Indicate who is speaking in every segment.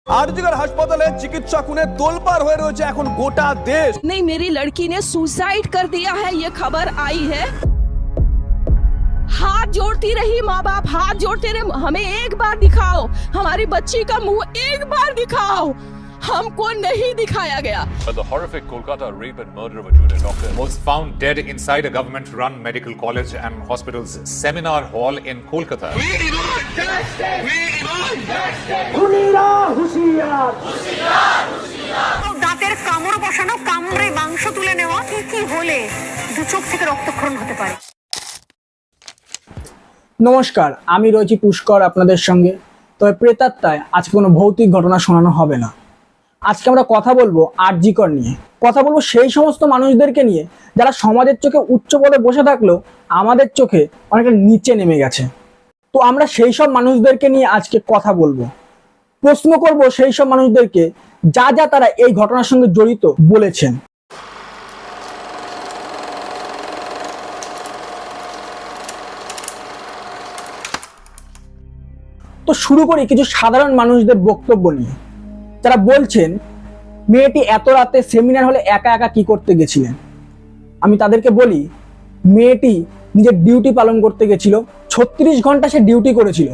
Speaker 1: आरजीकर हासपाताले चिकित्सा खुने तोलपार हुए रয়েছে এখন গোটা দেশ।
Speaker 2: नहीं, मेरी लड़की ने सुसाइड कर दिया है, ये खबर आई है। हाथ जोड़ती रही माँ बाप, हाथ जोड़ते रहे, हमें एक बार दिखाओ, हमारी बच्ची का मुंह एक बार दिखाओ। हमको नहीं दिखाया गया।
Speaker 3: The horrific Kolkata rape and murder of a junior doctor was found dead inside a government-run medical college and hospital's seminar hall in Kolkata.
Speaker 4: দাঁতের কামড় বসানো, কামড়ে মাংস তুলে নেওয়া, কি হলে দু চোখ থেকে রক্তক্ষরণ হতে পারে।
Speaker 5: নমস্কার, আমি রয়েছি পুষ্কর আপনাদের সঙ্গে। তবে প্রেতাত্মায় আজকে কোনো ভৌতিক ঘটনা শোনানো হবে না। আজকে আমরা কথা বলবো আরজিকর নিয়ে, কথা বলবো সেই সমস্ত মানুষদেরকে নিয়ে যারা সমাজের চোখে উচ্চ পদে বসে থাকলেও আমাদের চোখে অনেকটা নিচে নেমে গেছে। তো আমরা সেই সব মানুষদেরকে নিয়ে আজকে কথা বলবো, প্রশ্ন করব সেই সব মানুষদেরকে যা যা তারা এই ঘটনার সঙ্গে জড়িত বলেছেন। তো শুরু করি কিছু সাধারণ মানুষদের বক্তব্য নিয়ে, যারা বলছেন মেয়েটি এত রাতে সেমিনার হলে একা একা কি করতে গেছিলেন। আমি তাদেরকে বলি, মেয়েটি নিজের ডিউটি পালন করতে গেছিল, 36 ঘন্টা সে ডিউটি করেছিল।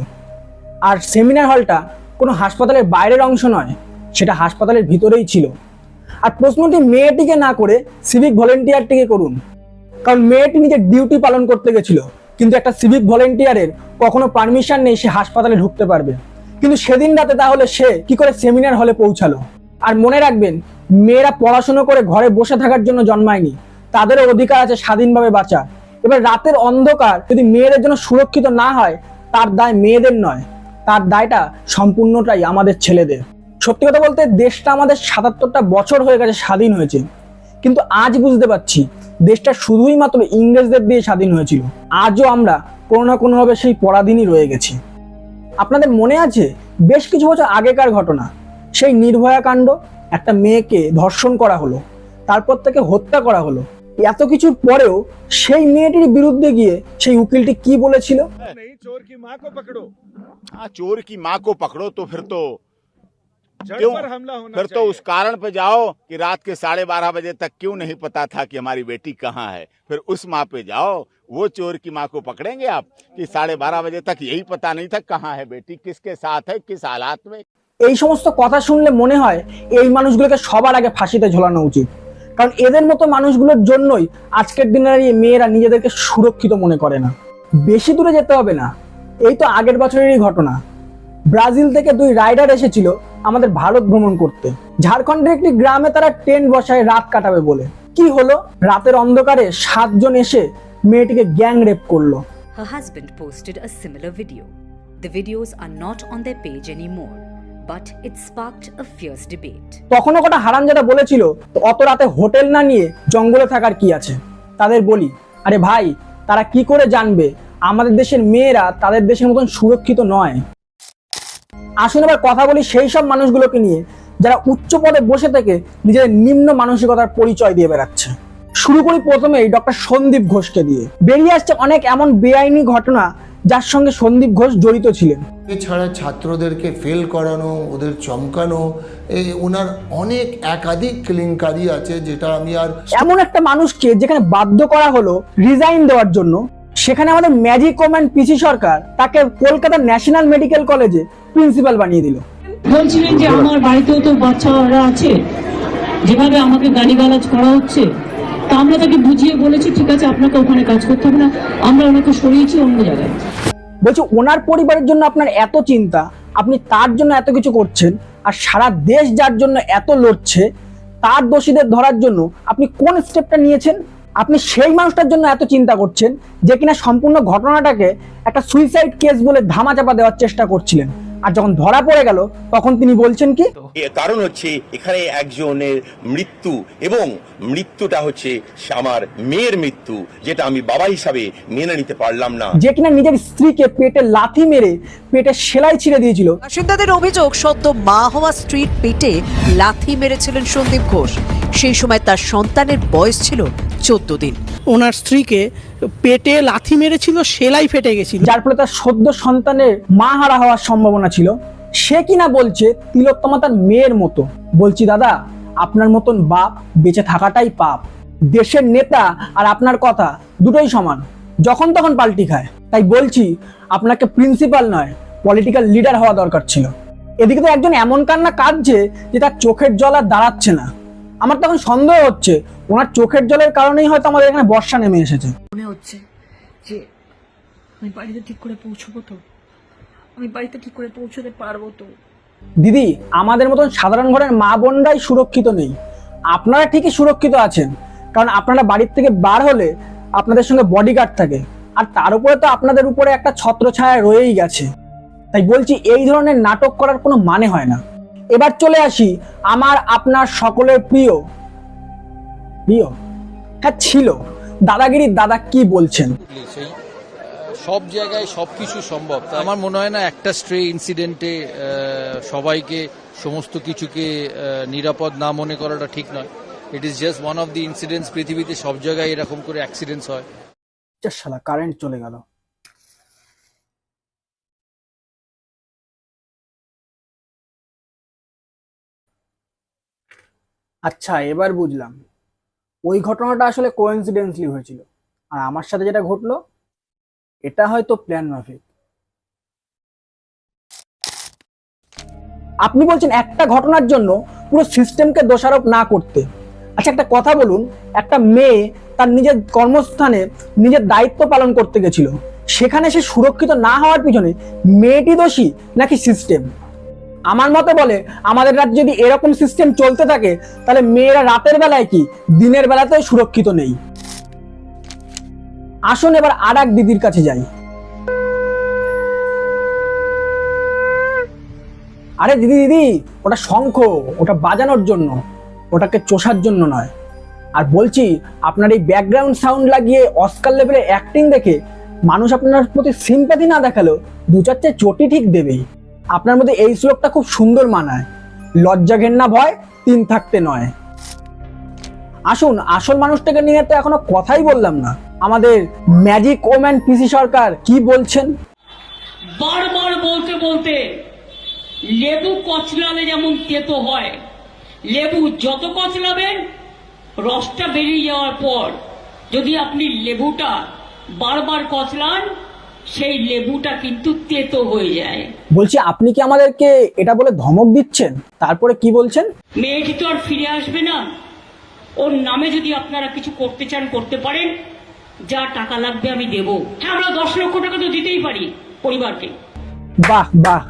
Speaker 5: আর সেমিনার হলটা কোনো হাসপাতালের বাইরের অংশ নয়, সেটা হাসপাতালের ভিতরেই ছিল। আর প্রশ্নটি মেয়েটিকে না করে সিভিক ভলেন্টিয়ারটিকে করুন, কারণ মেয়েটি নিজের ডিউটি পালন করতে গেছিল, কিন্তু একটা সিভিক ভলেন্টিয়ারের কখনো পারমিশন নেই সে হাসপাতালে ঢুকতে পারবে। কিন্তু সেদিন রাতে তাহলে সে কি করে সেমিনার হলে পৌঁছালো? আর মনে রাখবেন, মেয়েরা পড়াশোনা করে ঘরে বসে থাকার জন্য জন্মায়নি, তাদেরও অধিকার আছে স্বাধীনভাবে বাঁচার। এবার রাতের অন্ধকার যদি মেয়েদের জন্য সুরক্ষিত না হয়, তার দায় মেয়েদের নয়, তার দায়টা সম্পূর্ণটাই আমাদের ছেলেদের। সত্যি কথা বলতে দেশটা আমাদের 77টা বছর হয়ে গেছে স্বাধীন হয়েছে, কিন্তু আজ বুঝতে পারছি দেশটা শুধুই মাত্র ইংরেজদের দিয়ে স্বাধীন হয়েছিল। আজও আমরা কোনো না কোনোভাবে সেই পরাধীনই রয়ে গেছি। আপনাদের মনে আছে বেশ কিছু বছর আগেকার ঘটনা, সেই নির্ভয়া কাণ্ড, একটা মেয়েকে ধর্ষণ করা হলো, তারপর তাকে হত্যা করা হলো। এত কিছুর পরেও সেই মেয়েটির বিরুদ্ধে গিয়ে সেই উকিলটি কি বলেছিল?
Speaker 6: चोर की माँ को पकड़ो।
Speaker 7: हाँ, चोर की माँ को पकड़ो तो फिर तो
Speaker 6: जड़
Speaker 7: क्यों
Speaker 6: पर हमला होना
Speaker 7: फिर तो
Speaker 6: चाहिए।
Speaker 7: उस कारण पे जाओ कि रात के 12:30 बजे तक क्यों नहीं पता था कि हमारी बेटी कहाँ है। फिर उस माँ पे जाओ, वो चोर की माँ को पकड़ेंगे आप कि 12:30 बजे तक यही पता नहीं था कहाँ है बेटी, किसके साथ है, किस हालात में।
Speaker 5: এই সমস্ত কথা শুনলে মনে হয় এই মানুষগুলোকে সবার আগে ফাঁসিতে ঝোলানো উচিত, কারণ এদের মতো মানুষগুলোর জন্যই আজকের দিনে মেয়েরা নিজেদেরকে সুরক্ষিত মনে করে না। বেশি দূরে যেতে হবে না, এই তো আগের বছরেরই ঘটনা। ব্রাজিল থেকে 2 রাইডার এসেছিল আমাদের ভারত ভ্রমণ করতে। ঝাড়খণ্ডের একটি গ্রামে তারা টেন্ট বসায় রাত কাটাবে বলে। কি হলো, রাতের অন্ধকারে 7 জন এসে মেয়েটিকে গ্যাং রেপ করলো।
Speaker 8: Her husband posted a similar video. The videos are not on their page anymore, but it sparked a fierce debate.
Speaker 5: তখনও কটা হারামজাদা বলেছিল, অত রাতে হোটেল না নিয়ে জঙ্গলে থাকার কি আছে। তাদের বলি, আরে ভাই, তারা কি করে জানবে আমাদের দেশের মেয়েরা তাদের দেশের মতন সুরক্ষিত নয়? আসুন এবার কথা বলি সেই সব মানুষগুলোকে নিয়ে যারা উচ্চ পদে বসে থেকে নিজেদের নিম্ন মানসিকতার পরিচয় দিয়ে বেড়াচ্ছে। শুরু করি প্রথমেই ডক্টর সন্দীপ ঘোষকে দিয়ে। বেরিয়ে আসছে অনেক এমন বেআইনি ঘটনা যার সঙ্গে সন্দীপ ঘোষ জড়িত ছিলেন।
Speaker 9: এছাড়া ছাত্রদেরকে ফেল করানো, ওদের চমকানো, ওনার অনেক একাধিক কেলেঙ্কারি আছে, যেটা আমি আর
Speaker 5: এমন একটা মানুষকে যেখানে বাধ্য করা হলো রিজাইন দেওয়ার জন্য, সেখানে আমাদের ম্যাজিক ওম্যান পিসি সরকার তাকে কলকাতা ন্যাশনাল মেডিকেল কলেজে প্রিন্সিপাল বানিয়ে দিল।
Speaker 10: বলছিলেন যে আমার বাড়িতেও তো বাচ্চারা আছে, যেভাবে আমাকে গালিগালাজ করা হচ্ছে, তা আমরা তাকে বুঝিয়ে বলেছি ঠিক আছে আপনাকে ওখানে কাজ করতে হবে না, আমরা ওনাকে সরিয়েছি অন্য জায়গায়।
Speaker 5: বলছি, ওনার পরিবারের জন্য আপনার এত চিন্তা, আপনি তার জন্য এত কিছু করছেন, আর সারা দেশ যার জন্য এত লড়ছে তার দোষীদের ধরার জন্য আপনি কোন স্টেপটা নিয়েছেন? আপনি সেই মানুষটার জন্য এত চিন্তা করছেন যে কিনা সম্পূর্ণ ঘটনাটাকে একটা সুইসাইড কেস বলে ধামাচাপা দেওয়ার চেষ্টা করছিলেন, আর যখন ধরা পড়ে গেল তখন তিনি বলছেন কি?
Speaker 11: কারণ হচ্ছে এখানে একজনের মৃত্যু, এবং মৃত্যুটা হচ্ছে আমার মেয়ের মৃত্যু, যেটা আমি বাবা হিসাবে মেনে নিতে পারলাম না।
Speaker 5: যে কিনা নিজের স্ত্রীকে পেটে লাথি মেরে পেটে সেলাই ছিঁড়ে দিয়েছিল।
Speaker 12: বাসিন্দাদের অভিযোগ, সদ্য মা হওয়া স্ত্রীর পেটে লাথি মেরেছিলেন সন্দীপ ঘোষ। সেই সময় তার সন্তানের বয়স ছিল 14 দিন।
Speaker 13: ওনার স্ত্রীকে পেটে লাথি মেরেছিল, সেলাই ফেটে গেছিল,
Speaker 5: যার ফলে তার সদ্য সন্তানের মা হারা হওয়ার সম্ভাবনা ছিল। সে কিনা বলছে তিলোত্তমা তার মেয়ের মতো। বলছি দাদা, আপনার মতন বাপ বেঁচে থাকাটাই পাপ। দেশের নেতা আর আপনার কথা দুটোই সমান, যখন তখন পাল্টি খায়। তাই বলছি আপনাকে প্রিন্সিপাল নয়, পলিটিক্যাল লিডার হওয়া দরকার ছিল। এদিকে তো একজন এমন কান্না কাঁদছে যে তার চোখের জল আর দাঁড়াচ্ছে না। আমার তখন সন্দেহ হচ্ছে ওনার চোখের জলের কারণেই হয়তো আমাদের এখানে বর্ষা নেমে এসেছে।
Speaker 10: মনে হচ্ছে যে আমি বাড়িতে ঠিক করে পৌঁছবো তো, আমি বাড়িতে ঠিক করে পৌঁছতে পারবো তো।
Speaker 5: দিদি, আমাদের মতন সাধারণ ঘরের মা বোনরাই সুরক্ষিত নেই। আপনারা ঠিকই সুরক্ষিত আছেন, কারণ আপনারা বাড়ির থেকে বার হলে আপনাদের সঙ্গে বডিগার্ড থাকে, আর তার উপরে তো আপনাদের উপরে একটা ছত্রছায়া রয়েই গেছে। তাই বলছি এই ধরনের নাটক করার কোনো মানে হয় না। এবার চলে আসি আমার আপনার সকলের প্রিয় হ্যাঁ ছিল দাদাগিরির দাদা কি বলছেন।
Speaker 14: সব জায়গায় সবকিছু সম্ভব, আমার মনে হয় না একটা স্ট্রে ইনসিডেন্টে সবাইকে সমস্ত কিছুকে নিরাপদ না মনে করাটা ঠিক নয়। It is just one of the incidents. পৃথিবীতে সব জায়গায় এরকম করে অ্যাক্সিডেন্টস হয়।
Speaker 5: শালা কারেন্ট চলে গেল। আচ্ছা, এবার বুঝলাম ওই ঘটনাটা আসলে কোইন্সিডেন্সলি হয়েছিল, আর আমার সাথে যেটা ঘটলো এটা হয়তো প্ল্যান মাফিক। আপনি বলছেন একটা ঘটনার জন্য পুরো সিস্টেমকে দোষারোপ না করতে। আচ্ছা, একটা কথা বলুন, একটা মেয়ে তার নিজের কর্মস্থানে নিজের দায়িত্ব পালন করতে গেছিল, সেখানে সে সুরক্ষিত না হওয়ার পিছনে মেয়েটি দোষী নাকি সিস্টেম? আমার মতে বলে আমাদের রাজ্যে যদি এরকম সিস্টেম চলতে থাকে তাহলে মেয়েরা রাতের বেলায় কি দিনের বেলাতেও সুরক্ষিত নেই। আসুন এবার আর এক দিদির কাছে যাই। আরে দিদি দিদি, ওটা শঙ্খ, ওটা বাজানোর জন্য, ওটাকে চষার জন্য নয়। আর বলছি আপনার এই ব্যাকগ্রাউন্ড সাউন্ড লাগিয়ে অস্কার লেভেলের অ্যাক্টিং দেখে মানুষ আপনার প্রতি সিম্প্যাথি না দেখালেও দু চারটে চটি ঠিক দেবেই। আপনার মধ্যে এই শ্লোকটা খুব সুন্দর মানায়, লজ্জা ঘেন্না ভয় তিন থাকতে নয়। আসুন আসল মানুষটাকে নিয়ে তো এখনো কথাই বললাম না, আমাদের ম্যাজিক ওম্যান পিসি সরকার কি বলছেন।
Speaker 10: বারবার বলতে বলতে লেবু কচলালে যেমন তেতো হয়, লেবু যত কচলাবেন রসটা বেরিয়ে যাওয়ার পর যদি আপনি লেবুটা বারবার কচলান সেই লেবুটা কিন্তু তেতো হয়ে যায়।
Speaker 5: বলছি আপনি কি আমাদেরকে এটা বলে ধমক দিচ্ছেন? তারপরে কি বলছেন?
Speaker 10: মেয়েটি তো আর ফিরে আসবে না, ওর নামে যদি আপনারা কিছু করতে চান করতে পারেন, যা টাকা লাগবে আমি দেব। হ্যাঁ, আমরা 10 লক্ষ টাকা তো দিতেই পারি পরিবারকে।
Speaker 5: বাহ বাহ,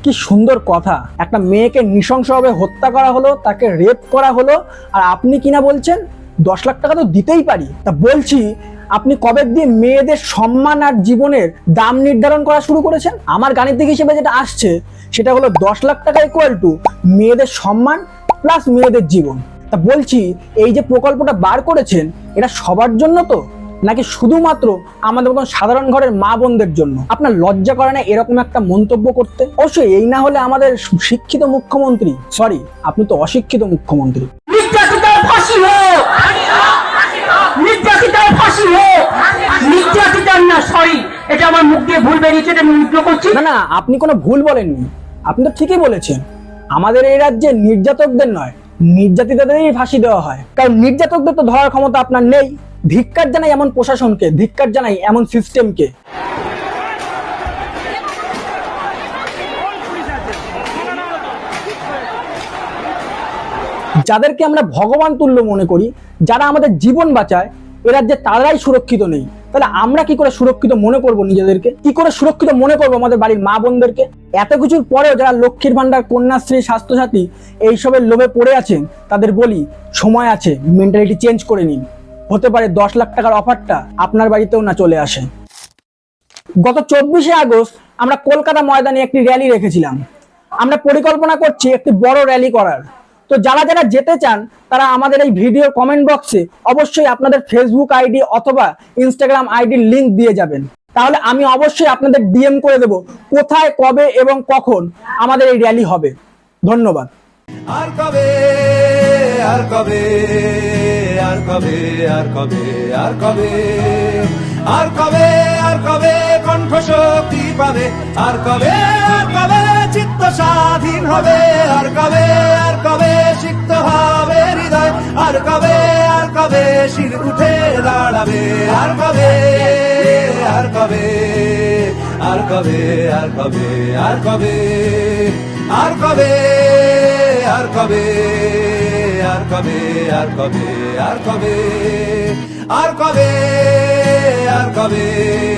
Speaker 5: কি সুন্দর কথা। একটা মেয়েকে নৃশংসভাবে হত্যা করা হলো, তাকে রেপ করা হলো, আর আপনি কিনা বলছেন 10 লাখ টাকা তো দিতেই পারি। তা বলছি আপনি কবে দিয়ে মেয়েদের সম্মান আর জীবনের দাম নির্ধারণ করা শুরু করেছেন? আমার গাণিতিক হিসেবে যেটা আসছে সেটা হলো 10 লাখ টাকা ইকুয়াল টু মেয়েদের সম্মান প্লাস মেয়েদের জীবন। তা বলছি এই যে প্রকল্পটা বার করেছেন এটা সবার জন্য তো, নাকি শুধুমাত্র আমাদের মতন সাধারণ ঘরের মা বোনদের জন্য? আপনার লজ্জা করে না এরকম একটা মন্তব্য করতে? অবশ্যই এই না হলে আমাদের শিক্ষিত মুখ্যমন্ত্রী, সরি আপনি তো অশিক্ষিত মুখ্যমন্ত্রী। না না, আপনি কোনো ভুল বলেননি, আপনি তো ঠিকই বলেছেন। আমাদের এই রাজ্যে নির্যাতকদের নয়, নির্যাতিতদেরই ফাঁসি দেওয়া হয়, কারণ নির্যাতকদের তো ধরার ক্ষমতা আপনার নেই। ধিক্কার জানাই এমন প্রশাসনকে, ধিক্কার জানাই এমন সিস্টেমকে। যাদেরকে আমরা ভগবান তুল্য মনে করি, যারা আমাদের জীবন বাঁচায়, এ রাজ্যে তারাই সুরক্ষিত নেই। তাহলে আমরা কি করে সুরক্ষিত মনে করব নিজেদেরকে? কি করে সুরক্ষিত মনে করব আমাদের বাড়ির মা বোনদেরকে? এত কিছুর পরেও যারা লক্ষ্মীর ভান্ডার, কন্যাশ্রী, স্বাস্থ্যসাথী এইসবের লোভে পড়ে আছেন, তাদের বলি সময় আছে, মেন্টালিটি চেঞ্জ করে নিন। হতে পারে 10 লাখ টাকার অফারটা আপনার বাড়িতেও না চলে আসে। গত 24শে আগস্ট আমরা কলকাতা ময়দানে একটি র্যালি রেখেছিলাম। আমরা পরিকল্পনা করছি একটি বড় র্যালি করার। তো যারা যারা যেতে চান তারা আমাদের এই ভিডিওর কমেন্ট বক্সে অবশ্যই আপনাদের ফেসবুক আইডি অথবা ইনস্টাগ্রাম আইডির লিংক দিয়ে যাবেন। তাহলে আমি অবশ্যই আপনাদের ডিএম করে দেব কোথায়, কবে এবং কখন আমাদের এই র্যালি হবে। ধন্যবাদ।
Speaker 1: আর কবে, আর কবে, আর কবে, আর কবে, আর কবে, আর কবে, আর কবে কণ্ঠ শক্তি পাবে, আর কবে, আর কবে চিত্ত স্বাধীন হবে, আর কবে সিক্ত হবে হৃদয়, আর কবে শির উঠে দাঁড়াবে, আর কবে আর কবে আর কবে আর কবে আর কবে আর কবে আর কবে আর কবে আর কবে আর কবে আর কবে আর কবে